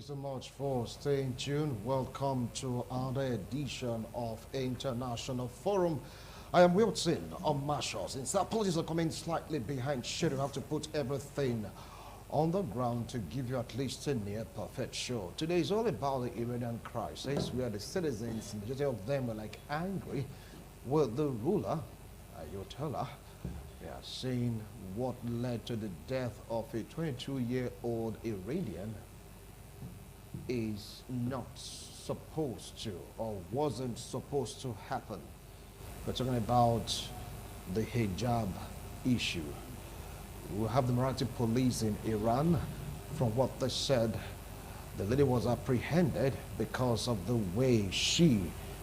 you so much for staying tuned. Welcome to another edition of International Forum. I am Wilson on Marshall. Since apologies are coming slightly behind schedule, I have to put everything on the ground to give you at least a near perfect show. Today is all about the Iranian crisis, where the citizens, majority of them were like angry with the ruler, Ayatollah. We are seeing what led to the death of a 22-year-old Iranian is not supposed to or wasn't supposed to happen. We're talking about the hijab issue. We have the Emirati police in Iran. From what they said, the lady was apprehended because of the way she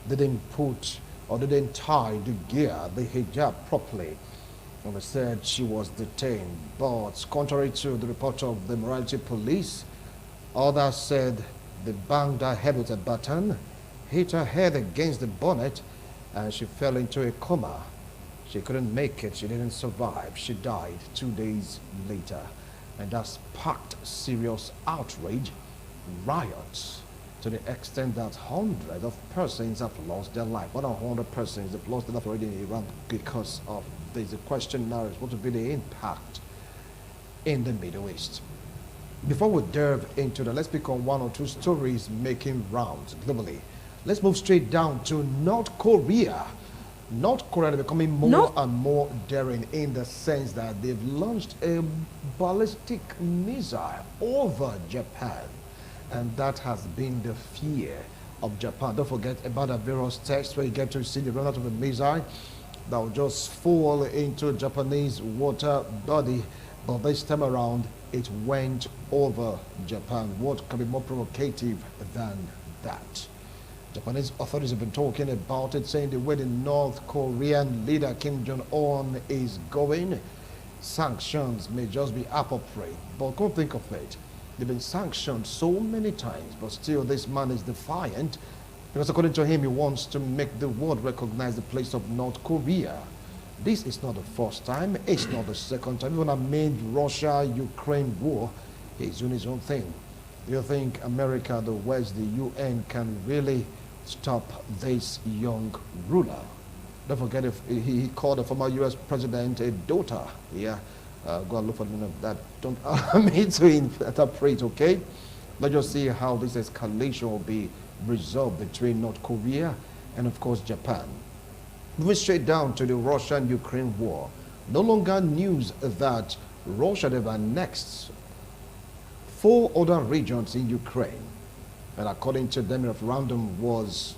didn't put or didn't tie the gear, the hijab properly. And they said she was detained. But contrary to the report of the Emirati police, others said they banged her head with a baton, hit her head against the bonnet, and she fell into a coma. She couldn't make it. She didn't survive. She died 2 days later. And that sparked serious outrage, riots, to the extent that hundreds of persons have lost their life. More than 100 persons have lost their life already in Iran because of this. The question now is what will be the impact in the Middle East. Before we delve into that, let's pick on one or two stories making rounds globally. Let's move straight down to North Korea. North Korea is becoming more and more daring in the sense that they've launched a ballistic missile over Japan. And that has been the fear of Japan. Don't forget about the various tests where you get to see the run out of a missile that will just fall into Japanese water body. But this time around, it went over Japan. What can be more provocative than that? Japanese authorities have been talking about it, saying the way the North Korean leader Kim Jong-un is going, sanctions may just be appropriate. But come think of it, they've been sanctioned so many times, but still this man is defiant, because according to him, he wants to make the world recognize the place of North Korea. This is not the first time, it's not the second time. Even amid Russia-Ukraine war, he's doing his own thing. Do you think America, the West, the UN can really stop this young ruler? Don't forget, if he called the former US president a daughter. Yeah, go and look for the that. Don't allow me to interpret, okay? Let's just see how this escalation will be resolved between North Korea and, of course, Japan. Moving straight down to the Russian-Ukraine war. No longer news that Russia have annexed 4 other regions in Ukraine. And according to them, the referendum was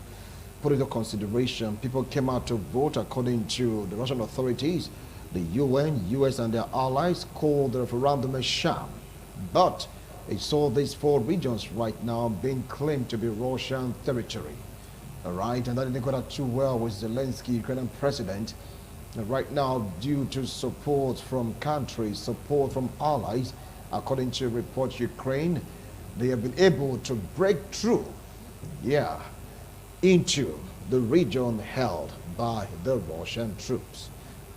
put into consideration. People came out to vote. According to the Russian authorities, the UN, US, and their allies called the referendum a sham. But it saw these 4 regions right now being claimed to be Russian territory. All right, and that didn't go out too well with Zelensky, Ukrainian president. And right now, due to support from countries, support from allies, according to reports, Ukraine, they have been able to break through, into the region held by the Russian troops.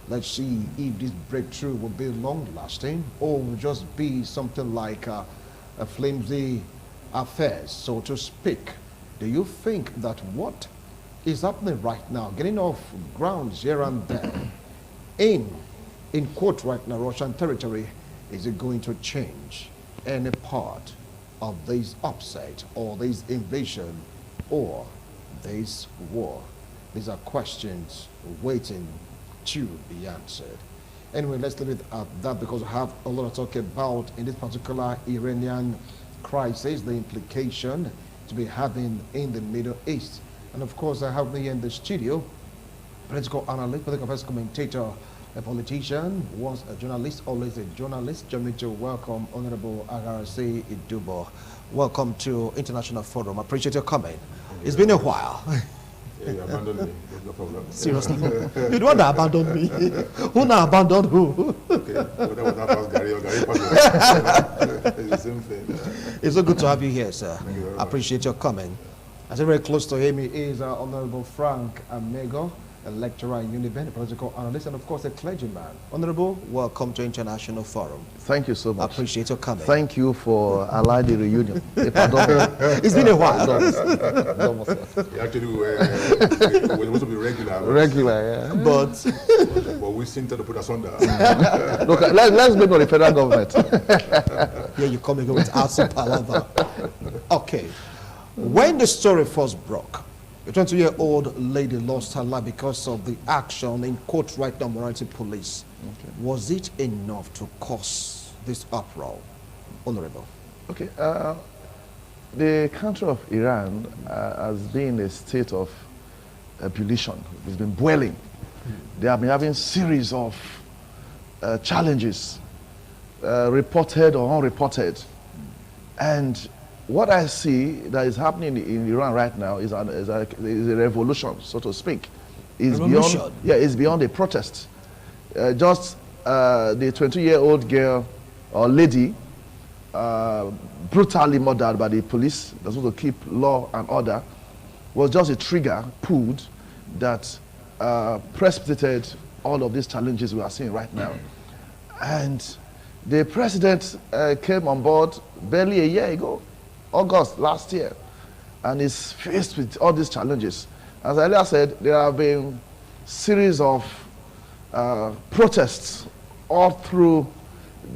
Let's see if this breakthrough will be long-lasting or will just be something like a flimsy affair, so to speak. Do you think that what is happening right now, getting off grounds here and there, in quote right now, Russian territory, is it going to change any part of this upset or this invasion or this war? These are questions waiting to be answered. Anyway, let's leave it at that because we have a lot to talk about in this particular Iranian crisis, the implication to be having in the Middle East. And of course, I have me here in the studio, political analyst, political affairs commentator, a politician, once a journalist, always a journalist. Join me to welcome Honorable Agarase Idubo. Welcome to International Forum. I appreciate your coming. It's been a while. Yeah, you abandoned me. No problem. Seriously? You don't want to abandon me. Who now abandoned who? Okay, whether was that past Gary or Gary past it's the same thing. It's so good to have you here, sir. Thank you very I appreciate your coming. I say very close to him is Honorable Frank Amego. a lecturer in Univen, a political analyst, and of course a clergyman. Honorable, welcome to International Forum. Thank you so I much. appreciate your coming. Thank you for allowing the reunion. If I don't, It's been a while. Actually, we're supposed to be regular. Regular, yeah. But we seem to put us under. Look, let's blame on the federal government. Yeah, you come again with arts and palaver. Okay. When the story first broke, a 20-year-old lady lost her life because of the action in quote right now morality police. Okay. Was it enough to cause this uproar, Honorable? Okay, the country of Iran has been in a state of ebullition. It's been boiling. They have been having series of challenges, reported or unreported. And what I see that is happening in Iran right now is a revolution, so to speak. It's Revolution? beyond, yeah, it's beyond a protest. Just the 20-year-old girl or lady brutally murdered by the police that's supposed to keep law and order was just a trigger pulled that precipitated all of these challenges we are seeing right now. And the president came on board barely a year ago, August last year, and is faced with all these challenges. As I earlier said, there have been series of protests all through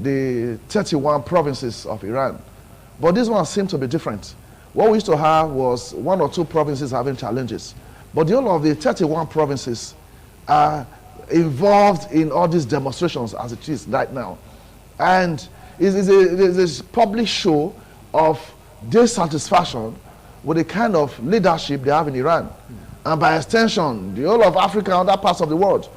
the 31 provinces of Iran. But this one seemed to be different. What we used to have was 1 or 2 provinces having challenges. But the whole of the 31 provinces are involved in all these demonstrations as it is right now. And it's a public show of dissatisfaction with the kind of leadership they have in Iran. And by extension, the whole of Africa and other parts of the world.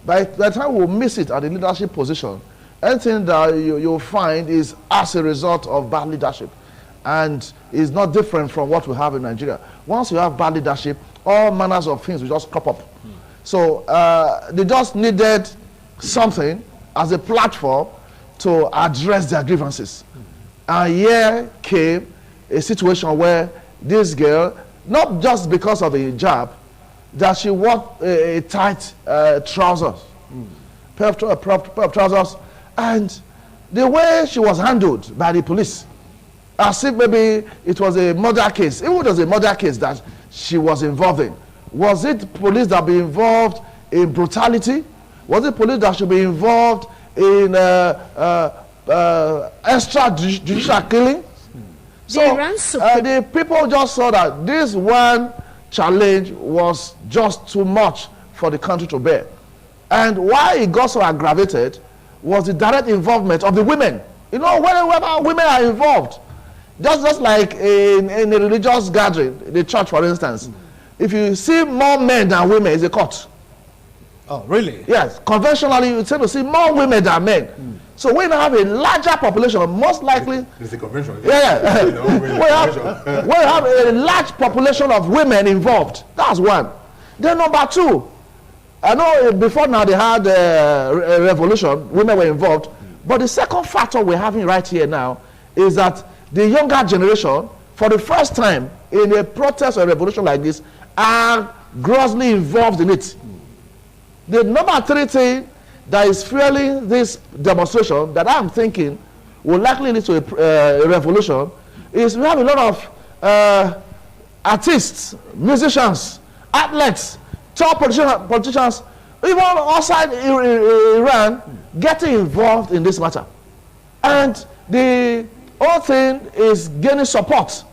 By the time we miss it at the leadership position, anything that you'll find is as a result of bad leadership. And it's not different from what we have in Nigeria. Once you have bad leadership, all manners of things will just crop up. So they just needed something as a platform to address their grievances. And here came a situation where this girl, not just because of a hijab, that she wore a tight trousers, pair of trousers, and the way she was handled by the police, as if maybe it was a murder case. Even if it was a murder case that she was involved in. Was it police that be involved in brutality? Was it police that should be involved in extrajudicial killing? So the people just saw that this one challenge was just too much for the country to bear. And why it got so aggravated was the direct involvement of the women. You know, whenever women are involved, just like in a religious gathering, the church for instance, if you see more men than women, it's a court. Oh, really? Yes, conventionally you tend to see more women than men. So when you have a larger population, most likely... It's a convention. Yeah, You know, when you have a large population of women involved, that's one. Then number 2, I know before now they had a revolution, women were involved, but the second factor we're having right here now is that the younger generation, for the first time in a protest or a revolution like this, are grossly involved in it. The number 3 thing that is fueling this demonstration that I'm thinking will likely lead to a revolution is we have a lot of artists, musicians, athletes, top politicians, even outside Iran, getting involved in this matter. And the whole thing is gaining support,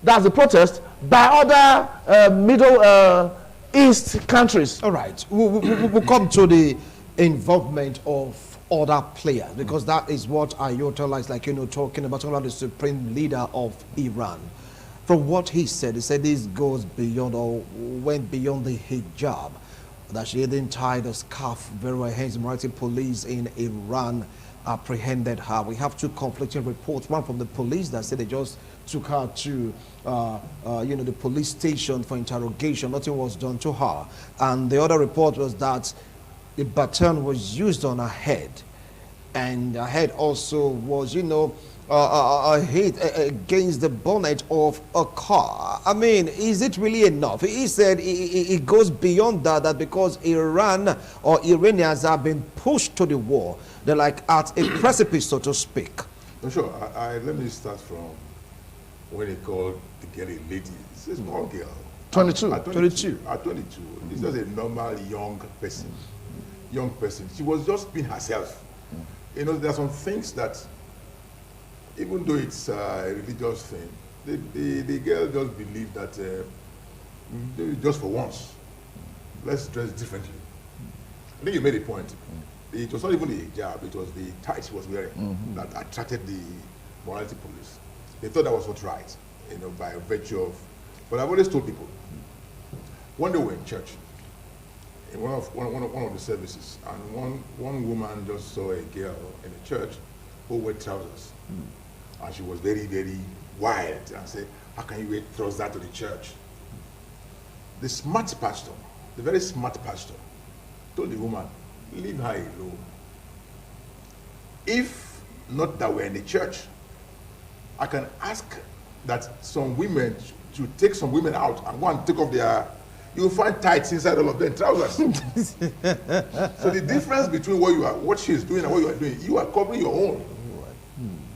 that's the protest, by other Middle East countries. All right. We'll come to the involvement of other players, because that is what Ayatollah is like, talking about the supreme leader of Iran. From what he said this goes beyond or went beyond the hijab, that she didn't tie the scarf very well, hence the morality police in Iran apprehended her. We have 2 conflicting reports, one from the police that said they just took her to the police station for interrogation, nothing was done to her, and the other report was that the baton was used on her head, and her head also was hit against the bonnet of a car. I mean, is it really enough? He said it goes beyond that, that because Iran or Iranians have been pushed to the war, they're like at a precipice, so to speak. No, sure. Let me start from when he called the girl a lady. It's a small girl. 22. At 22. At 22. It's just a normal young person. Young person. She was just being herself. You know, there are some things that, even though it's a religious thing, the girl just believed that just for once, let's dress differently. I think you made a point. It was not even the hijab, it was the tights she was wearing that attracted the morality police. They thought that was not right, you know, by virtue of. But I've always told people, one day we were in church, in one of the services, and one woman just saw a girl in the church who wore trousers. And she was very, very wild and said, how can you wear trousers to the church? The smart pastor, the very smart pastor, told the woman, leave her alone. If not that we're in the church, I can ask that some women should take some women out and go and take off their, you'll find tights inside all of them, trousers. So the difference between what she is doing and what you are doing, you are covering your own.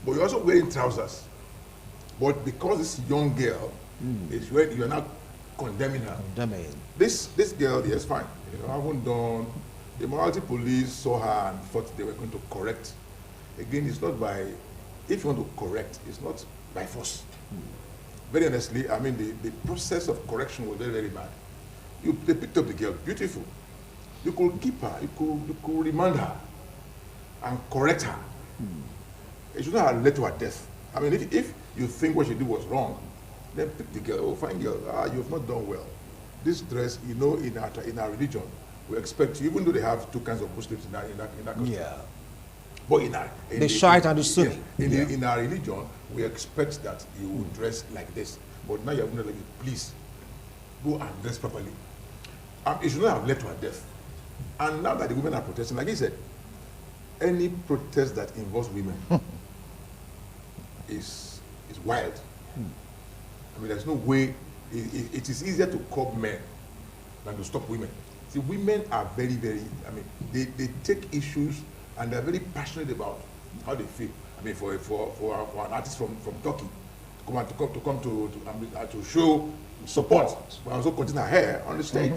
But you're also wearing trousers. But because this young girl is wearing, you're not condemning her. This girl, yes, fine. You know, I haven't done. The morality police saw her and thought they were going to correct. Again, it's not by. If you want to correct, it's not by force. Very honestly, I mean, the process of correction was very, very bad. They picked up the girl, beautiful. You could keep her. You could remand her and correct her. It should not have led to her death. I mean, if you think what she did was wrong, then pick the girl. Oh, fine girl. You have not done well. This dress, you know, in our religion, we expect you, even though they have two kinds of Muslims in that country. Yeah. But in the Shiite and the Sunni. In our religion, we expect that you will dress like this. But now you're going to like, please, go and dress properly. It should not have led to her death. And now that the women are protesting, like he said, any protest that involves women is wild. I mean, there's no way. It is easier to curb men than to stop women. See, women are very, very. I mean, they take issues and they're very passionate about how they feel. I mean, for an artist from Turkey to come to show support, but also cutting her hair on the stage.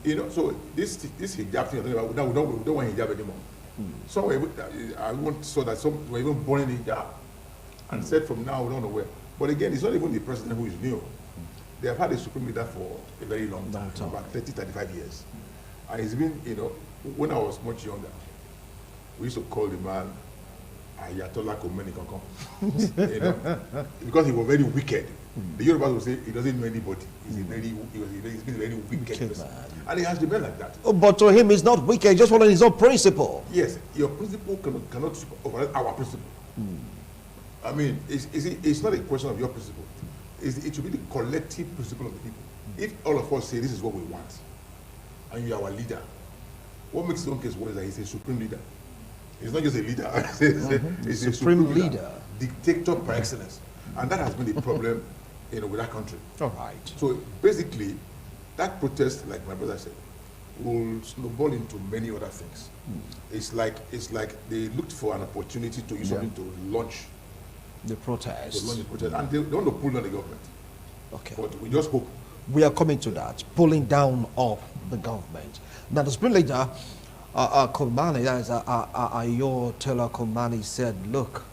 You know, so this hijab thing, we don't want hijab anymore. Some I once saw that some were even born in hijab and said from now we don't know where. But again, it's not even the president who is new. They have had a supreme leader for a very long time, about 30, 35 years. And it's been, you know, when I was much younger, we used to call the man Ayatollah Khomeini Kankan, you know, because he was very wicked. The Yorubas would say he doesn't know anybody. He's been a very wicked person. And he has to be like that. Oh, but to him, he's not wicked. He's just following his own principle. Yes, your principle cannot override our principle. I mean, it's not a question of your principle. It should be the collective principle of the people. If all of us say this is what we want, and you are our leader, what makes his own case worse is that he's a supreme leader. He's not just a leader. He's a supreme leader. Dictator par excellence. And that has been the problem, you know, with that country. All right. So basically, that protest, like my brother said, will snowball into many other things. It's like they looked for an opportunity to use something to launch the protest. And they want to pull down the government. Okay. But we just hope. We are coming to that, pulling down of the government. Now, the Supreme Leader, Khomeini, that is Ayatollah Khomeini, said, look,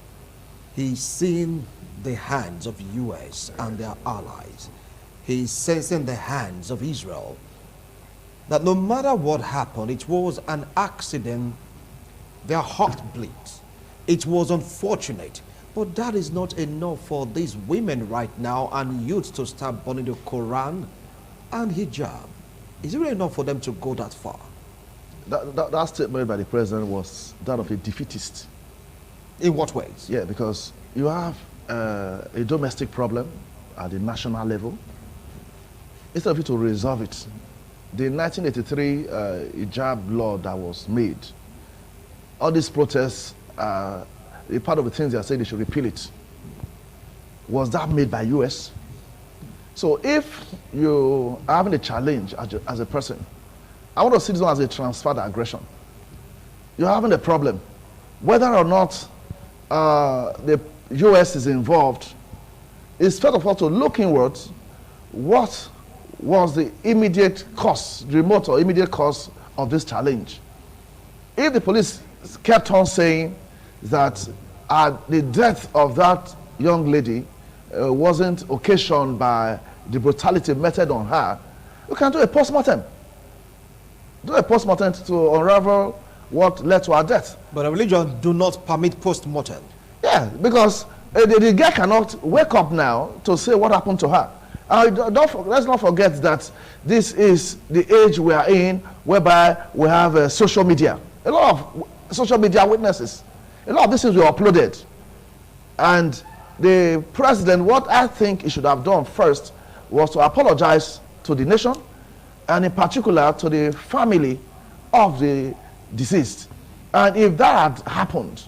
he's seen the hands of U.S. and their allies. He's sensing the hands of Israel. That no matter what happened, it was an accident. Their heart bleeds. It was unfortunate. But that is not enough for these women right now and youths to start burning the Quran and hijab. Is it really enough for them to go that far? That statement by the president was that of a defeatist. In what ways? Yeah, because you have a domestic problem at the national level. Instead of you to resolve it, the 1983 hijab law that was made, all these protests a part of the things they are saying they should repeal it. Was that made by US? So if you are having a challenge as a person, I want to see this one as a transferred aggression. You're having a problem. Whether or not the US is involved, it's first of all to look inwards. What was the immediate cause, remote or immediate cause of this challenge? If the police kept on saying that the death of that young lady wasn't occasioned by the brutality meted on her, you can do a post-mortem. Do a post-mortem to unravel what led to her death. But our religion do not permit post-mortem. Yeah, because the girl cannot wake up now to say what happened to her. Let's not forget that this is the age we are in, whereby we have social media. A lot of social media witnesses. A lot of these things were uploaded. And the president, what I think he should have done first was to apologize to the nation, and in particular to the family of the deceased. And if that had happened,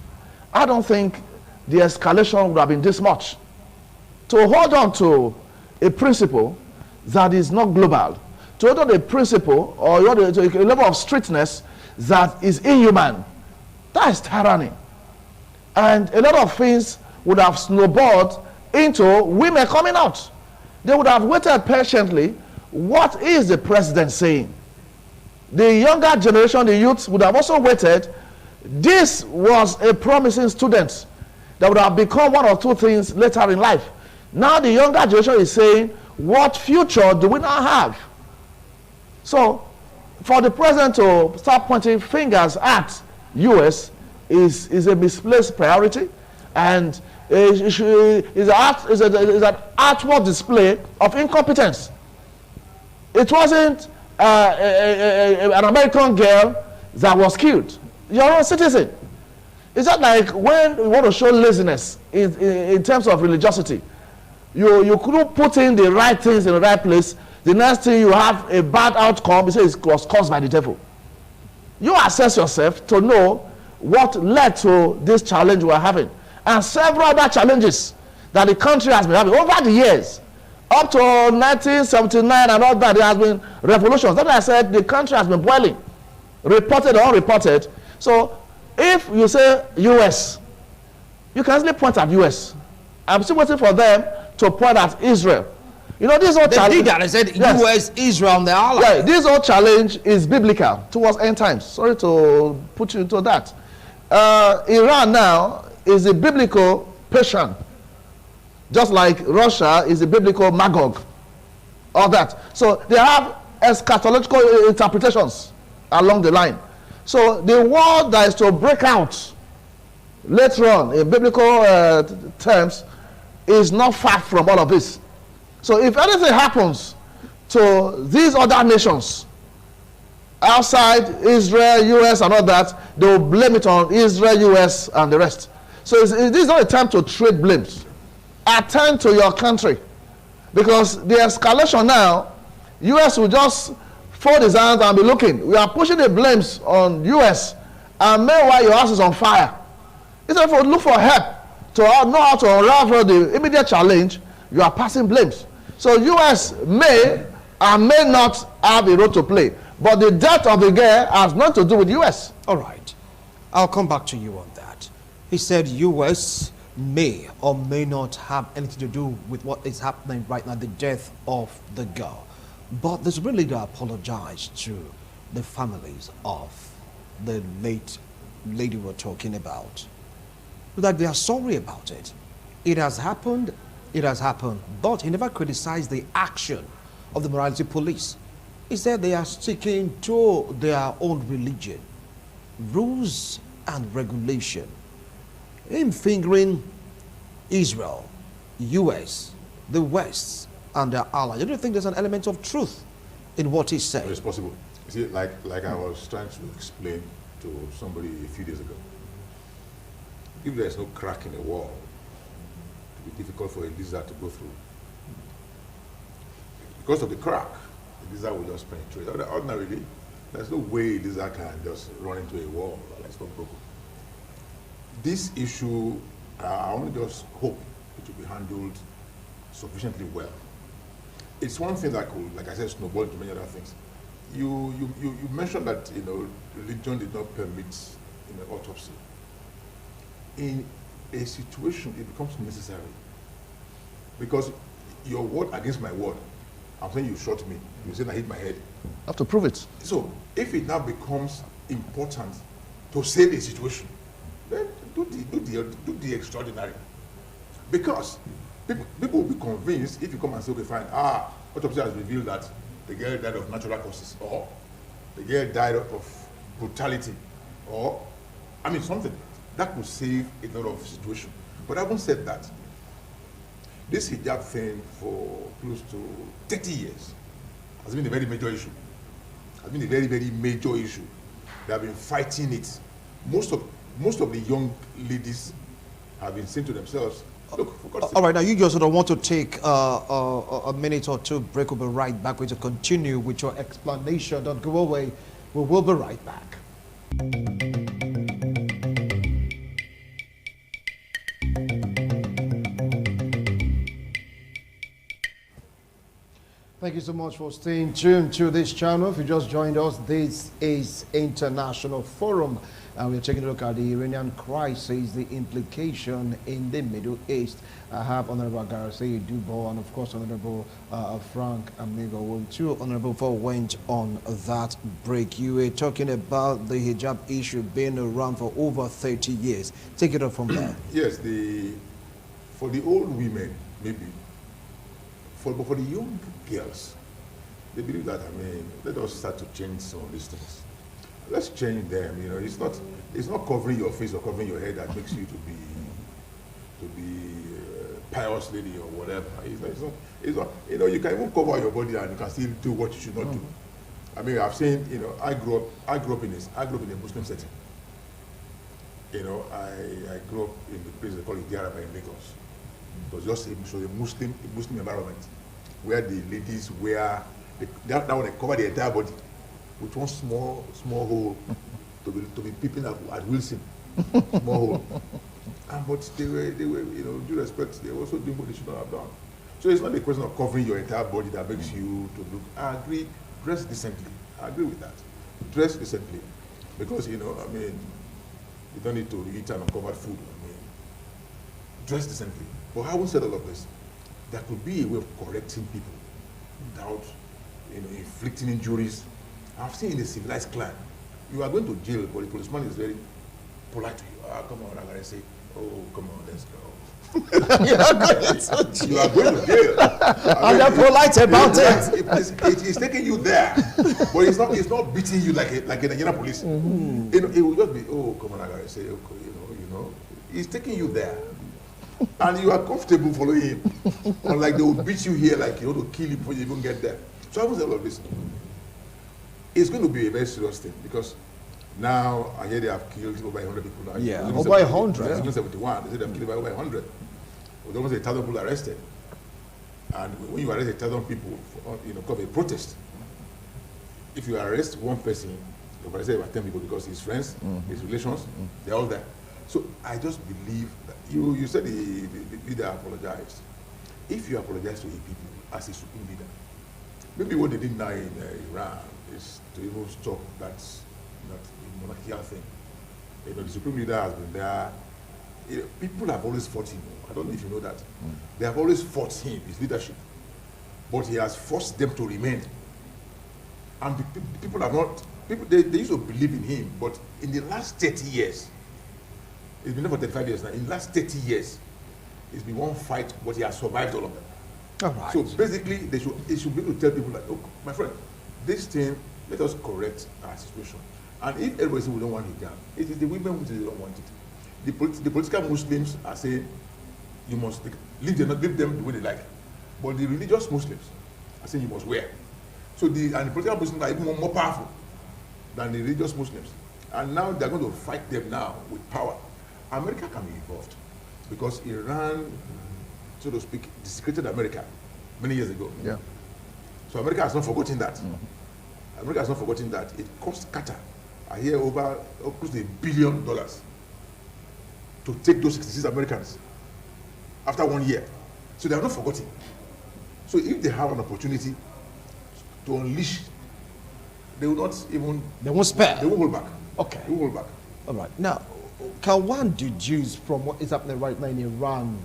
I don't think the escalation would have been this much. To hold on to a principle that is not global, to hold on to a principle or to a level of strictness that is inhuman, that is tyranny. And a lot of things would have snowballed into women coming out. They would have waited patiently. What is the president saying? The younger generation, the youth, would have also waited. This was a promising student that would have become one or two things later in life. Now the younger generation is saying, what future do we now have? So, for the president to start pointing fingers at US is a misplaced priority, and is an outward display of incompetence. It wasn't an American girl that was killed. Your own citizen. Is that like when you want to show laziness in terms of religiosity? You couldn't put in the right things in the right place. The next thing you have a bad outcome, you say it was caused by the devil. You assess yourself to know what led to this challenge we are having. And several other challenges that the country has been having over the years. Up to 1979 and all that, there has been revolutions. That's why I said the country has been boiling, reported or unreported. So if you say US, you can easily point at US. I'm still waiting for them to point at Israel. You know, this whole challenge. They did that. I said yes. US, Israel, and the allies. Yeah, this whole challenge is biblical towards end times. Sorry to put you into that. Iran now is a biblical Persian, just like Russia is a biblical Magog. All that. So they have eschatological interpretations along the line. So the war that is to break out later on in biblical terms is not far from all of this. So if anything happens to these other nations outside Israel, US, and all that, they will blame it on Israel, US, and the rest. So this is not a time to trade blames. Attend to your country, because the escalation now, US will just fold his hands and be looking. We are pushing the blames on US, and meanwhile your house is on fire. Instead of look for help to know how to unravel the immediate challenge, you are passing blames. So US may and may not have a role to play, but the death of the girl has nothing to do with US. All right, I'll come back to you on that. He said US may or may not have anything to do with what is happening right now, the death of the girl. But this really to apologize to the families of the late lady we're talking about. That they are sorry about it. It has happened, but he never criticized the action of the morality police. He said they are sticking to their own religion, rules and regulation. Him fingering Israel, US, the West, and their allies. I don't think there's an element of truth in what he said. It's possible. You see, like I was trying to explain to somebody a few days ago. If there's no crack in the wall, it will be difficult for a lizard to go through. Because of the crack, the lizard will just penetrate. Ordinarily, there's no way a lizard can just run into a wall that's not broken. this issue, I only just hope it will be handled sufficiently well. It's one thing that could, like I said, snowball into many other things. You mentioned that, you know, religion did not permit, you know, autopsy. In a situation, it becomes necessary. Because your word against my word, I'm saying you shot me, you said I hit my head. I have to prove it. So if it now becomes important to save a situation, then do the extraordinary. Because people will be convinced if you come and say, okay, fine, autopsy has revealed that the girl died of natural causes, or the girl died of brutality, or, I mean, something that could save a lot of situation. But having said that, this hijab thing for close to 30 years has been a very major issue. Has been a very, very major issue. They have been fighting it. Most of the young ladies have been saying to themselves, look, for God's sake. All right, now you just sort of want to take a minute or two break. We'll be right back. We're to continue with your explanation. Don't go away. We will be right back. Thank you so much for staying tuned to this channel. If you just joined us, this is International Forum. And we're taking a look at the Iranian crisis, the implication in the Middle East. I have Honorable Garasei Dubo and, of course, Honorable Frank Amigo. Well, two Honorable Four went on that break. You were talking about the hijab issue being around for over 30 years. Take it up from there. Yes, for the old women, maybe. But for the young girls, they believe that, I mean, let us start to change some of these things. Let's change them. You know, it's not covering your face or covering your head that makes you to be a pious lady or whatever. It's not. You know, you can even cover your body and you can still do what you should not do. I mean, I've seen. You know, I grew up in a Muslim setting. You know, I grew up in the place they call it Diaraba in Lagos. It was just a Muslim environment where the ladies wear that one they cover the entire body with one small hole to be peeping at Wilson. Small hole. But they were, you know, due respect, they were also doing what they should not have done. So it's not a question of covering your entire body that makes you to look. I agree, dress decently. I agree with that. Dress decently. Because, you know, I mean, you don't need to eat an uncovered food. I mean, dress decently. But having said all of this, there could be a way of correcting people without, you know, inflicting injuries. I've seen in a civilized clan, you are going to jail, but the policeman is very polite to you. Come on, I'm going to say, oh, come on, let's go. You are going to jail. And they're polite about it. It's taking you there, but it's not beating you like a Nigerian police. You know, it will just be, oh, come on, I'm going to say, okay, you know, he's taking you there. And you are comfortable following him. Unlike they will beat you here, like you want to kill you before you even get there. So I was all of this. It's going to be a very serious thing because now I hear they have killed over 100 people now. Yeah, over 100. It's 71. They said they have killed over 100. With almost 1,000 people arrested. And when you arrest 1,000 people, you know, come a protest. If you arrest one person, you say about 10 people because his friends, his relations, they're all there. So I just believe that you said the leader apologized. If you apologize to the people as a supreme leader, maybe what they did now in Iran is to even stop that monarchical thing. You know, the supreme leader has been there. You know, people have always fought him. I don't know if you know that. They have always fought him, his leadership. But he has forced them to remain. And the people have not, they used to believe in him, but in the last 30 years, it's been there for 35 years now. In the last 30 years, it's been one fight, but he has survived all of them. All right. So basically, they should be able to tell people like, look, my friend, this thing, let us correct our situation. And if everybody says we don't want hijab, it is the women who say they don't want it. The political Muslims are saying you must leave them the way they like. But the religious Muslims are saying you must wear. So the political Muslims are even more powerful than the religious Muslims. And now they're going to fight them now with power. America can be involved because Iran, so to speak, desecrated America many years ago. Yeah. So America has not forgotten that. America has not forgotten that. It cost Qatar, I hear, over close to $1 billion to take those 66 Americans after 1 year. So they are not forgotten. So if they have an opportunity to unleash, they will not even... They won't spare. They won't hold back. Okay. They won't hold back. All right. Now, can one deduce from what is happening right now in Iran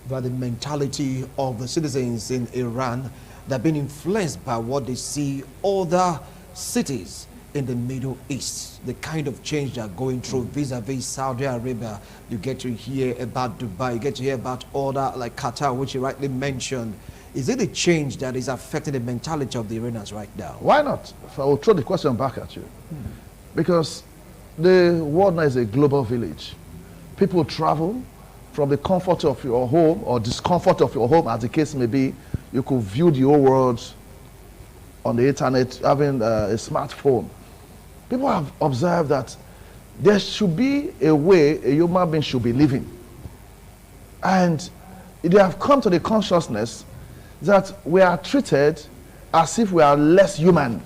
that the mentality of the citizens in Iran that are being influenced by what they see other cities in the Middle East, the kind of change they're going through vis-a-vis Saudi Arabia? You get to hear about Dubai, you get to hear about other like Qatar, which you rightly mentioned. Is it a change that is affecting the mentality of the Iranians right now? Why not? I will throw the question back at you. Because the world now is a global village. People travel from the comfort of your home or discomfort of your home, as the case may be. You could view the whole world on the internet, having a smartphone. People have observed that there should be a way a human being should be living. And they have come to the consciousness that we are treated as if we are less human.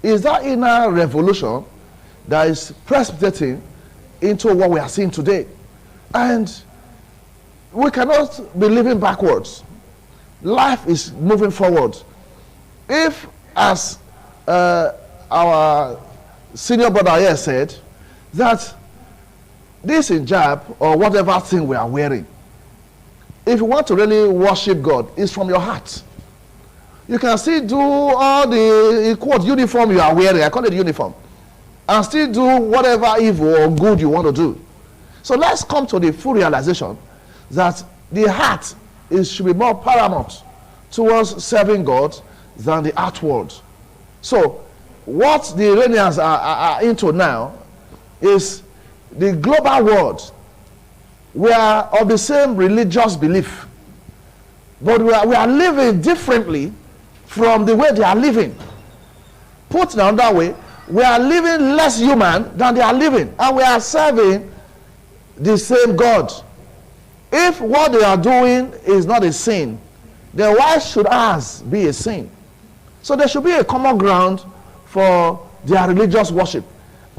Is that inner revolution that is precipitating into what we are seeing today? And we cannot be living backwards. Life is moving forward. If, as our senior brother here said, that this hijab or whatever thing we are wearing, if you want to really worship God, it's from your heart. You can still do all the quote uniform you are wearing, I call it uniform, and still do whatever evil or good you want to do. So let's come to the full realization that the heart should be more paramount towards serving God than the outward. So what the Iranians are into now is the global world. We are of the same religious belief, but we are living differently from the way they are living. Put another way, we are living less human than they are living, and we are serving the same God. If what they are doing is not a sin, then why should ours be a sin? So there should be a common ground for their religious worship.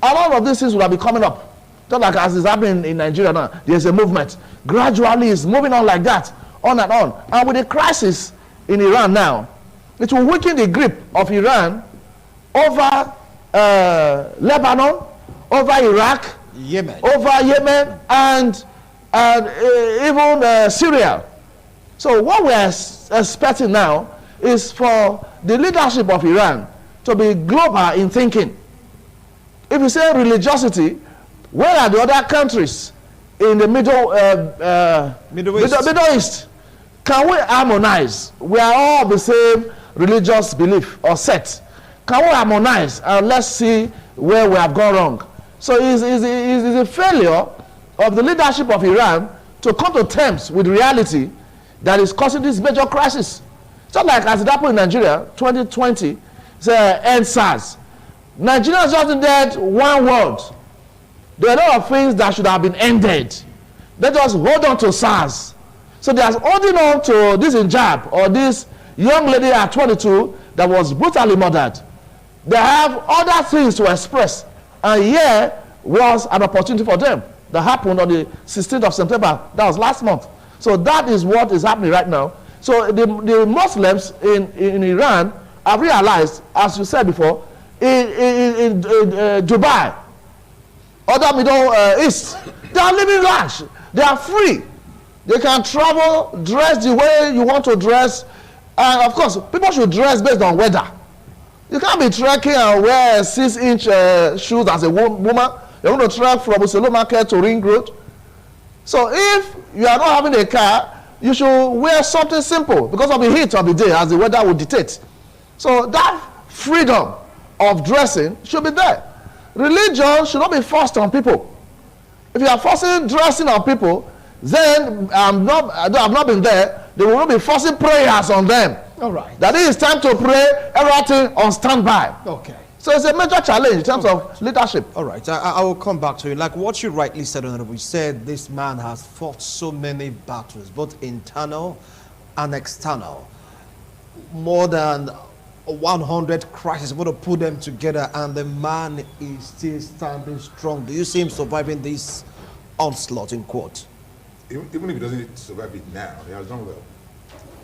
A lot of these things will be coming up. Just like as is happening in Nigeria now, there's a movement. Gradually it's moving on like that, on and on. And with the crisis in Iran now, it will weaken the grip of Iran over Lebanon, over Iraq, over Yemen, and even Syria. So what we are expecting now is for the leadership of Iran to be global in thinking. If you say religiosity, where are the other countries in the Middle East? Can we harmonize? We are all the same religious belief or sect. Can we harmonize and let's see where we have gone wrong? So it's a failure of the leadership of Iran to come to terms with reality that is causing this major crisis. Just like as it happened in Nigeria, 2020, end SARS. Nigerians just needed one word. There are a lot of things that should have been ended. Let us hold on to SARS. So they are holding on to this hijab or this young lady at 22 that was brutally murdered. They have other things to express. And here was an opportunity for them that happened on the 16th of September. That was last month. So that is what is happening right now. So the Muslims in Iran have realized, as you said before, in Dubai, other Middle East, they are living large. They are free. They can travel, dress the way you want to dress. And of course, people should dress based on weather. You can't be trekking and wear 6-inch shoes as a woman. You want to trek from Uselo Market to Ring Road. So if you are not having a car, you should wear something simple because of the heat of the day as the weather will dictate. So that freedom of dressing should be there. Religion should not be forced on people. If you are forcing dressing on people, then I've not been there, they will not be forcing prayers on them. All right. That it is time to pray, everything on standby. Okay. So it's a major challenge in terms of leadership. All right, I will come back to you. Like what you rightly said, Honorable, you said this man has fought so many battles, both internal and external. More than 100 crises, we're going to put them together, and the man is still standing strong. Do you see him surviving this onslaught, in quote. Even if he doesn't survive it now, he has done well.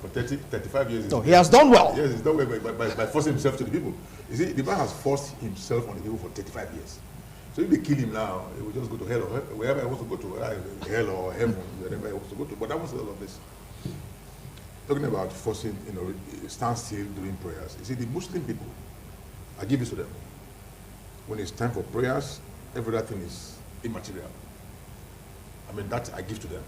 For 35 years. No, he has done well. Yes, he's done well by forcing himself to the people. You see, the man has forced himself on the people for 35 years. So if they kill him now, he will just go to hell or wherever he wants to go to, hell or heaven, wherever he wants to go to. But that was all of this. Talking about forcing, stand still during prayers. You see, the Muslim people, I give this to them. When it's time for prayers, every other thing is immaterial. I mean, that I give to them.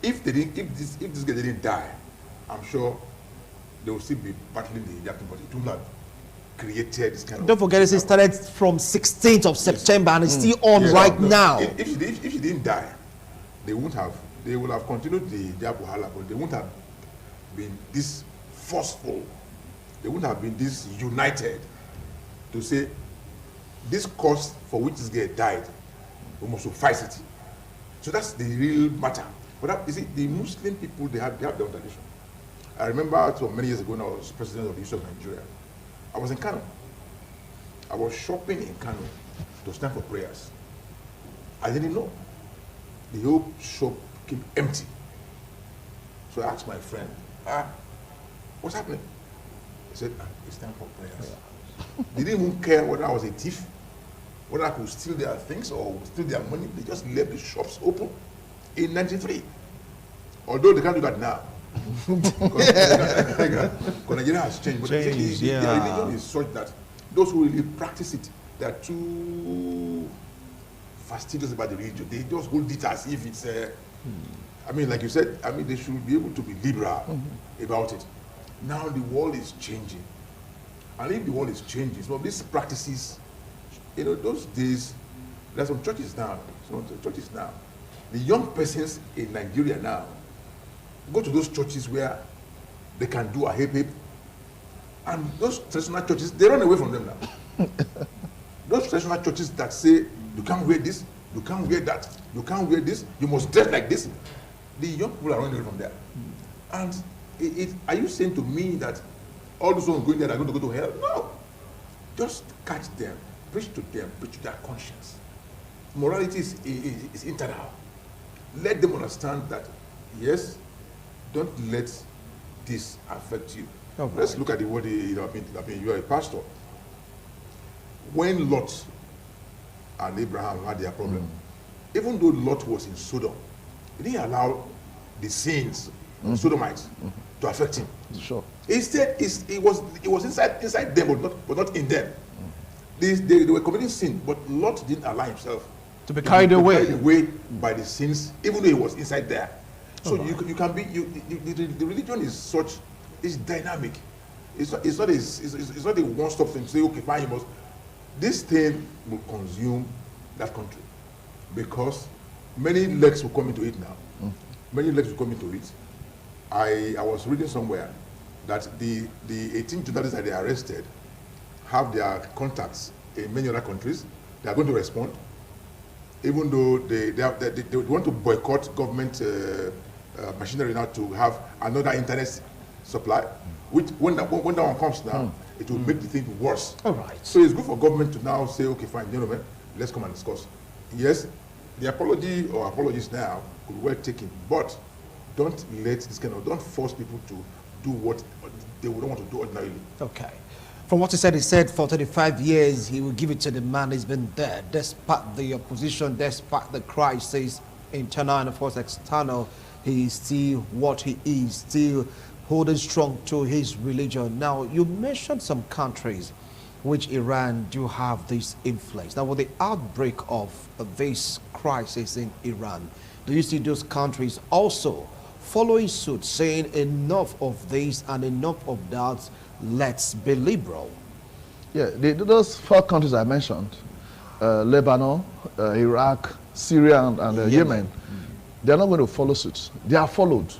If this guy didn't die, I'm sure they will still be battling the hijab thing, but it will not created this kind of. Don't forget, it started from 16th of September and it's still on right now. If she didn't die, they would have continued the hijab wahala, but they wouldn't have been this forceful. They wouldn't have been this united to say this cause for which this girl died, we must suffice it. So that's the real matter. But that, you see, the Muslim people, they have their own tradition. I remember many years ago when I was president of the University of Nigeria, I was in Kano. I was shopping in Kano. It was time for prayers. I didn't know. The whole shop came empty. So I asked my friend, what's happening? He said, it's time for prayers. They didn't even care whether I was a thief, whether I could steal their things or steal their money. They just left the shops open in 93. Although they can't do that now. Because Nigeria has changed. But their religion is such that those who really practice it, they are too fastidious about the religion. They just hold it as if it's I mean, like you said, I mean, they should be able to be liberal about it. Now the world is changing. And if the world is changing, some of these practices, those days, there's some churches now, the young persons in Nigeria now go to those churches where they can do a hip hip, and those traditional churches, they run away from them now. Those traditional churches that say, you can't wear this, you can't wear that, you can't wear this, you must dress like this, the young people are running away from there. And are you saying to me that all those ones going there are going to go to hell? No. Just catch them, preach to their conscience. Morality is internal. Let them understand that, yes, don't let this affect you. Okay. Let's look at the word, you are a pastor. When Lot and Abraham had their problem, even though Lot was in Sodom, he didn't allow the sins of Sodomites to affect him. Sure. Instead, it was inside them, but not in them. They were committing sin, but Lot didn't allow himself to be carried away by the sins, even though he was inside there. So you can be the religion is such, it's dynamic. It's not a one-stop thing to say, okay, fine, you must. This thing will consume that country because many legs will come into it now. Many legs will come into it. I was reading somewhere that the 18 journalists that they arrested have their contacts in many other countries. They are going to respond, even though they want to boycott government machinery now to have another internet supply. Which when that one comes now, it will make the thing worse. All right. So it's good for government to now say, okay, fine, gentlemen, let's come and discuss. Yes, the apology or apologies now could be well taken, but don't don't force people to do what they would want to do ordinarily. Okay. From what he said for 35 years, he will give it to the man. He's been there, despite the opposition, despite the crisis, internal and of course external. He is still what he is, still holding strong to his religion. Now, you mentioned some countries which Iran do have this influence. Now, with the outbreak of this crisis in Iran, do you see those countries also following suit, saying enough of this and enough of that, let's be liberal? Yeah, those 4 countries I mentioned, Lebanon, Iraq, Syria, and Yemen, they're not going to follow suit. They are followed.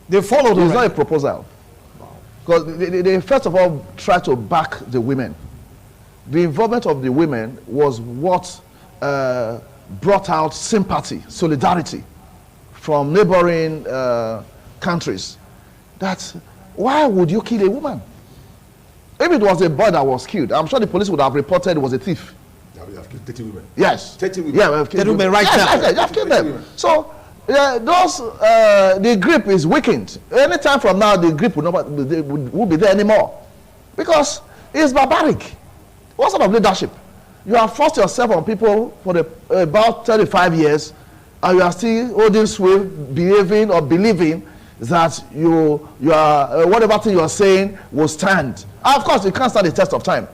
They followed. It's not a proposal. Because they first of all try to back the women. The involvement of the women was what brought out sympathy, solidarity from neighboring countries. That's why would you kill a woman? If it was a boy that was killed, I'm sure the police would have reported it was a thief. You have killed 30 women. Yes. 30 women. Yeah, we have killed 30 women right yes, now. yes, you have killed 30 them. women. So the grip is weakened. Anytime from now, the grip will be there anymore, because it's barbaric. What sort of leadership? You have forced yourself on people for about 35 years, and you are still holding sway, behaving or believing that you are whatever thing you are saying will stand. And of course, it can't stand the test of time.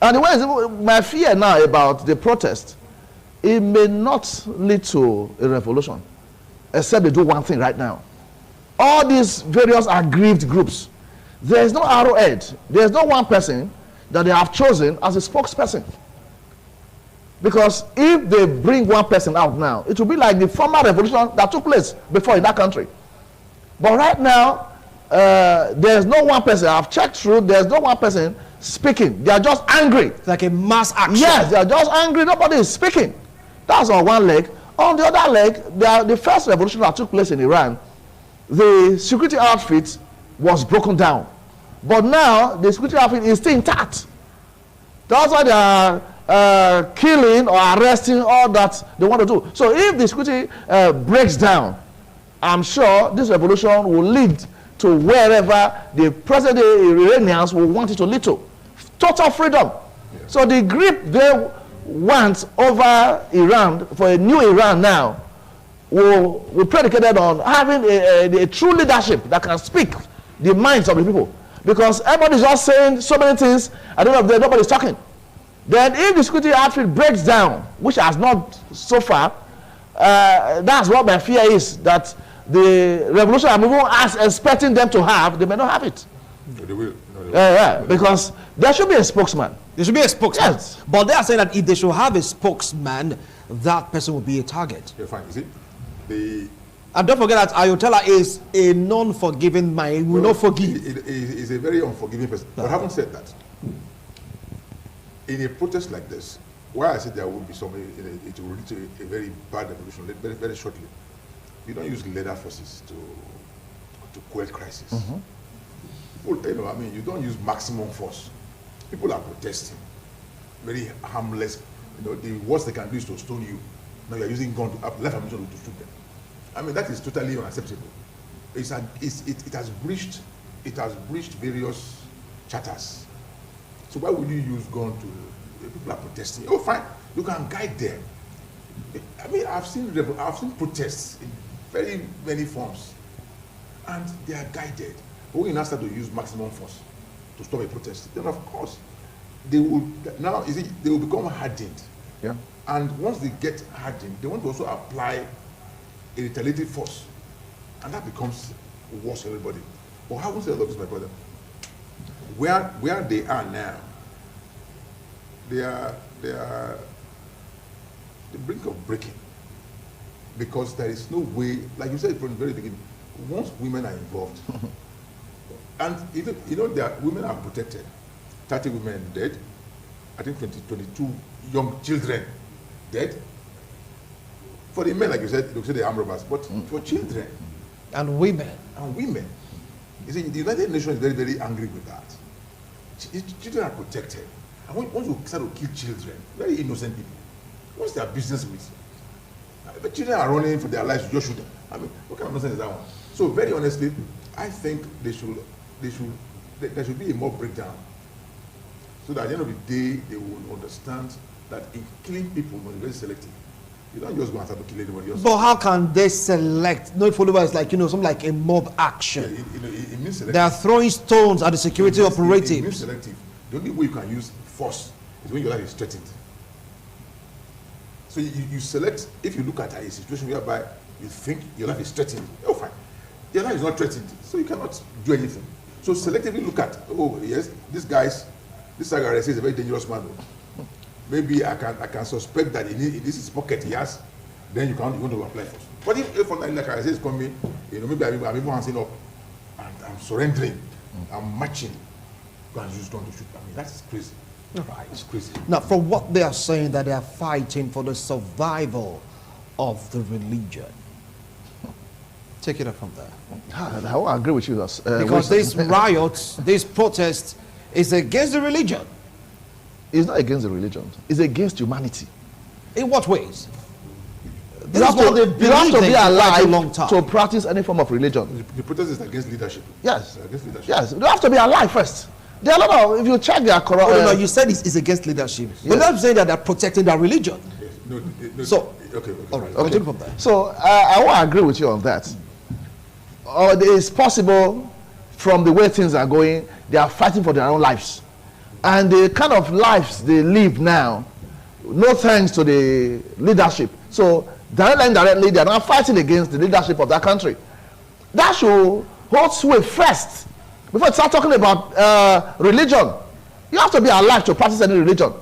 And the way my fear now about the protest, it may not lead to a revolution, except they do one thing right now. All these various aggrieved groups, there is no arrowhead. There is no one person that they have chosen as a spokesperson. Because if they bring one person out now, it will be like the former revolution that took place before in that country. But right now, there's no one person. I've checked through, there's no one person speaking. They are just angry. It's like a mass action. Yes, they are just angry. Nobody is speaking. That's on one leg. On the other leg, the first revolution that took place in Iran, the security outfit was broken down. But now, the security outfit is still intact. That's why they are killing or arresting all that they want to do. So if the security breaks down, I'm sure this revolution will lead to wherever the present Iranians will want it to lead to. Total freedom. Yeah. So the grip they want over Iran, for a new Iran now, will predicated on having a true leadership that can speak the minds of the people. Because everybody's just saying so many things, at the end of the day, nobody's talking. Then if the security outfit breaks down, which has not so far, that's what my fear is, that the revolution I'm even expecting them to have, they may not have it. No, they will. No, they will. Because there should be a spokesman. There should be a spokesman. Yes. But they are saying that if they should have a spokesman, that person will be a target. Yeah, fine. You see, and don't forget that Ayotela is a non-forgiving man. He will not forgive. He's a very unforgiving person. But having said that, in a protest like this, why I said there will be some, it will lead to a very bad revolution very, very shortly. You don't use leather forces to quell crisis. People, you don't use maximum force. People are protesting, very harmless. The worst they can do is to stone you. Now you are using gun to left ammunition to shoot them. That is totally unacceptable. It has breached various charters. So why would you use gun to? People are protesting. Oh, fine, you can guide them. I've seen protests in very many forms, and they are guided. But when you now start to use maximum force to stop a protest, then of course they will they will become hardened. Yeah. And once they get hardened, they want to also apply a retaliative force, and that becomes worse for everybody. But how will say all of this, my brother? Where they are now, they are the brink of breaking, because there is no way, like you said from the very beginning, once women are involved, and even women are protected. 30 women dead, I think 22 young children dead. For the men, like you said, they say they are armed robbers, but for children and women. You see, the United Nations is very, very angry with that. Children are protected. And once you start to kill children, very innocent people, what's their business with? The children are running for their lives, you just shoot them. What kind of nonsense is that one? So very honestly, I think there should be a more breakdown, so that at the end of the day, they will understand that in killing people, you must be very selective. You don't just go and start to kill anybody else. But how can they select? No, followers is like, something like a mob action. Yeah, it means selective. They are throwing stones at the security operatives. It means selective. The only way you can use force is when your life is threatened. So you select, if you look at a situation whereby you think your life is threatened, oh fine. Your life is not threatened, so you cannot do anything. So selectively look at, oh yes, this guy is a very dangerous man. Maybe I can suspect that in this is pocket he has, then you want to apply for. But if like I say is coming, maybe I'm even handing up and I'm surrendering, I'm marching, go and use gun to shoot. That's crazy. Right. It's crazy. Now, from what they are saying, that they are fighting for the survival of the religion. Take it up from there. I will agree with you. Because this riot, this protest is against the religion. It's not against the religion. It's against humanity. In what ways? You have, what to, they've you have to believed be in for quite a long alive time. to practice any form of religion. The protest is against leadership. Yes. Against leadership. Yes. You have to be alive first. There are a lot of, if you check their corrupt. No, you said it's against leadership. But Yes. I'm saying that they're protecting their religion. Yes. No, So, okay. all right, Okay. continue from there. So I want to agree with you on that. It's possible from the way things are going, they are fighting for their own lives. And the kind of lives they live now, no thanks to the leadership. So directly and indirectly, they are not fighting against the leadership of that country. That should hold sway first. Before you start talking about religion, you have to be alive to practice any religion.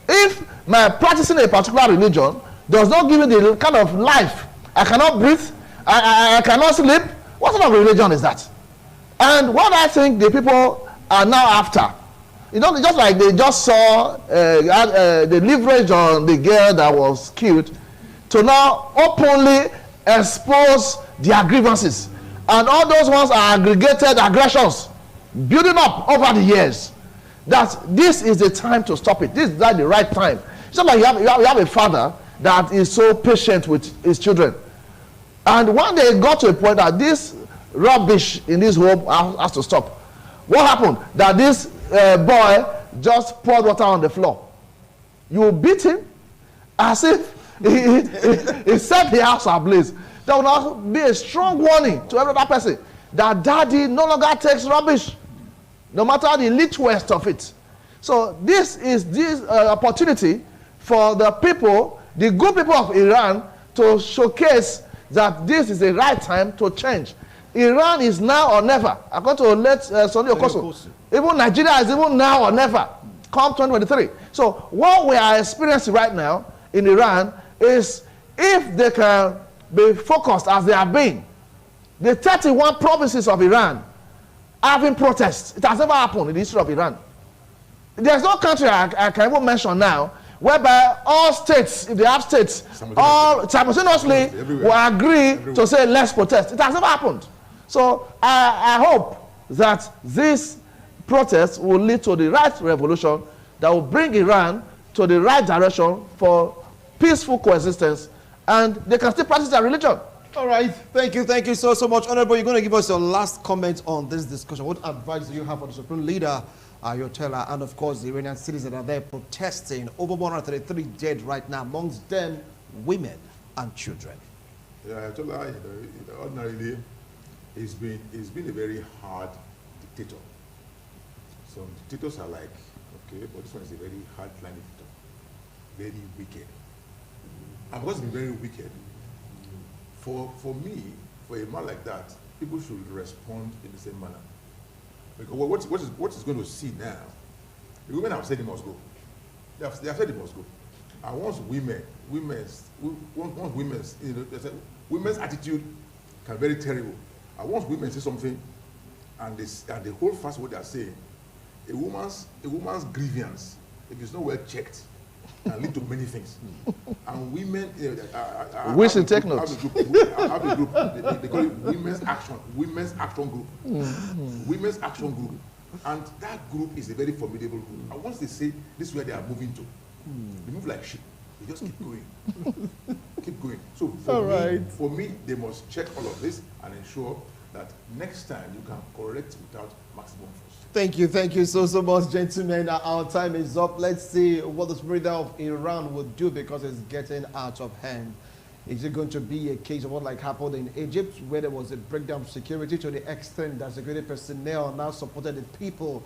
If my practicing a particular religion does not give me the kind of life, I cannot breathe, I cannot sleep, what sort of religion is that? And what I think the people are now after, you know, just like they just saw the leverage on the girl that was killed, to now openly expose their grievances. And all those ones are aggregated aggressions, building up over the years. That this is the time to stop it. This is like the right time. It's not like you have a father that is so patient with his children. And when they got to a point that this rubbish in this home has to stop, what happened? That this boy just poured water on the floor. You beat him as if he set the house ablaze. There will now be a strong warning to every other person that daddy no longer takes rubbish, no matter the littlest of it. So this is opportunity for the people, the good people of Iran, to showcase that this is the right time to change. Iran is now or never. I'm going to let Sonny Okoso. Even Nigeria is even now or never. Come 2023. So what we are experiencing right now in Iran is, if they can be focused as they have been, the 31 provinces of Iran having protests. It has never happened in the history of Iran. There's no country I can even mention now whereby all states, if they have states, all simultaneously will agree to say let's protest. It has never happened. So I hope that this protest will lead to the right revolution that will bring Iran to the right direction for peaceful coexistence, and they can still practice their religion. All right, thank you so much. Honorable, you're going to give us your last comment on this discussion. What advice do you have for the Supreme Leader, Ayatollah, and of course the Iranian citizens that are there protesting? Over 133 dead right now, amongst them women and children. Yeah, Ayatollah, ordinarily, he's been a very hard dictator. Some dictators are like, okay, but this one is a very hard-line dictator, very wicked. And because he's been very wicked, for me, for a man like that, people should respond in the same manner. Because what is going to see now, the women have said he must go. They have said he must go. And once women's attitude can be very terrible. And once women say something, and they hold fast what they are saying, a woman's grievance, if it's not well checked, can lead to many things. And women, We should take notes. I have a group. They call it Women's Action Group. Women's Action Group. And that group is a very formidable group. And once they say this is where they are moving to, they move like sheep. They just keep going. Keep going. So for me, they must check all of this and ensure that next time you can correct without maximum force. Thank you so much, gentlemen. Our time is up. Let's see what the Supreme Leader of Iran will do, because it's getting out of hand. Is it going to be a case of what like happened in Egypt, where there was a breakdown of security to the extent that security personnel now supported the people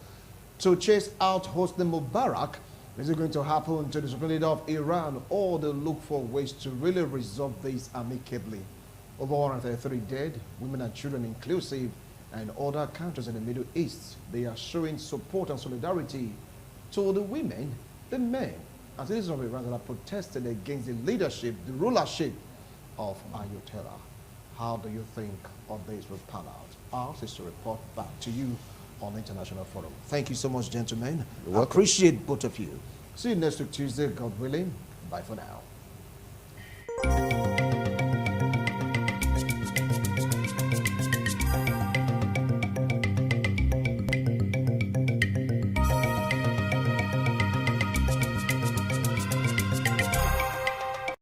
to chase out Hosni Mubarak? Is it going to happen to the Supreme Leader of Iran, or they look for ways to really resolve this amicably? Over 133 dead, women and children inclusive, and other countries in the Middle East, they are showing support and solidarity to the women, the men, and citizens of Iran that are protested against the leadership, the rulership of Ayatollah. How do you think of this will pan out? Ours is to report back to you on the International Forum. Thank you so much, gentlemen. I appreciate both of you. See you next week, Tuesday, God willing. Bye for now.